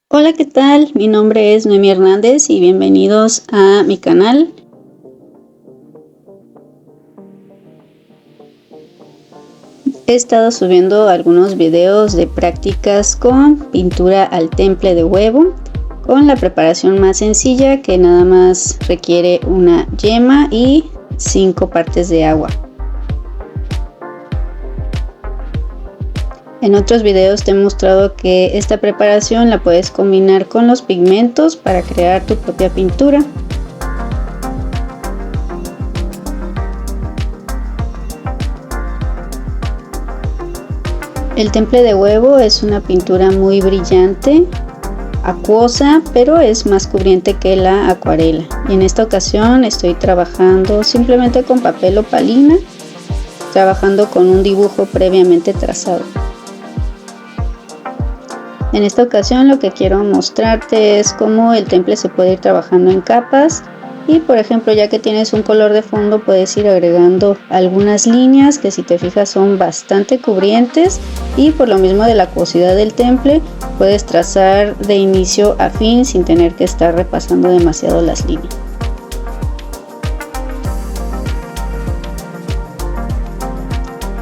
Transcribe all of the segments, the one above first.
Hola, ¿qué tal? Mi nombre es Noemí Hernández y bienvenidos a mi canal. He estado subiendo algunos videos de prácticas con pintura al temple de huevo, con la preparación más sencilla que nada más requiere una yema y 5 partes de agua. En otros videos te he mostrado que esta preparación la puedes combinar con los pigmentos para crear tu propia pintura. El temple de huevo es una pintura muy brillante, acuosa, pero es más cubriente que la acuarela. Y en esta ocasión estoy trabajando simplemente con papel opalina, trabajando con un dibujo previamente trazado. En esta ocasión lo que quiero mostrarte es cómo el temple se puede ir trabajando en capas. Y por ejemplo, ya que tienes un color de fondo, puedes ir agregando algunas líneas que si te fijas son bastante cubrientes, y por lo mismo de la acuosidad del temple puedes trazar de inicio a fin sin tener que estar repasando demasiado las líneas.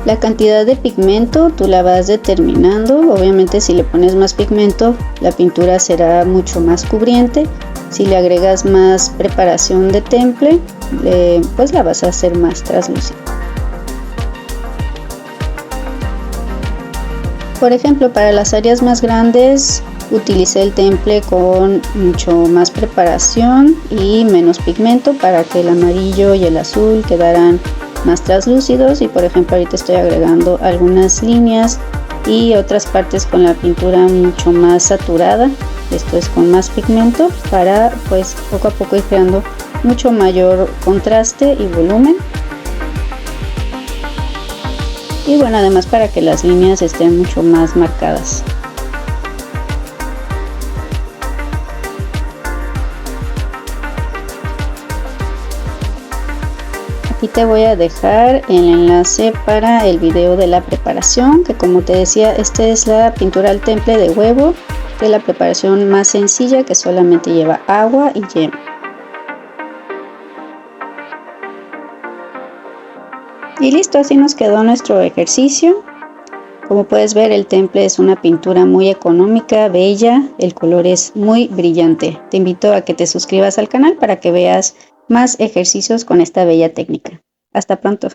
La cantidad de pigmento tú la vas determinando. Obviamente si le pones más pigmento la pintura será mucho más cubriente. Si le agregas más preparación de temple, pues la vas a hacer más translúcida. Por ejemplo, para las áreas más grandes utilicé el temple con mucho más preparación y menos pigmento para que el amarillo y el azul quedaran más translúcidos. Y por ejemplo ahorita estoy agregando algunas líneas y otras partes con la pintura mucho más saturada. Esto es con más pigmento para pues poco a poco ir creando mucho mayor contraste y volumen. Y bueno, además para que las líneas estén mucho más marcadas. Aquí te voy a dejar el enlace para el video de la preparación, que como te decía, esta es la pintura al temple de huevo, de la preparación más sencilla que solamente lleva agua y yema. Y listo, así nos quedó nuestro ejercicio. Como puedes ver, el temple es una pintura muy económica, bella, el color es muy brillante. Te invito a que te suscribas al canal para que veas más ejercicios con esta bella técnica. Hasta pronto.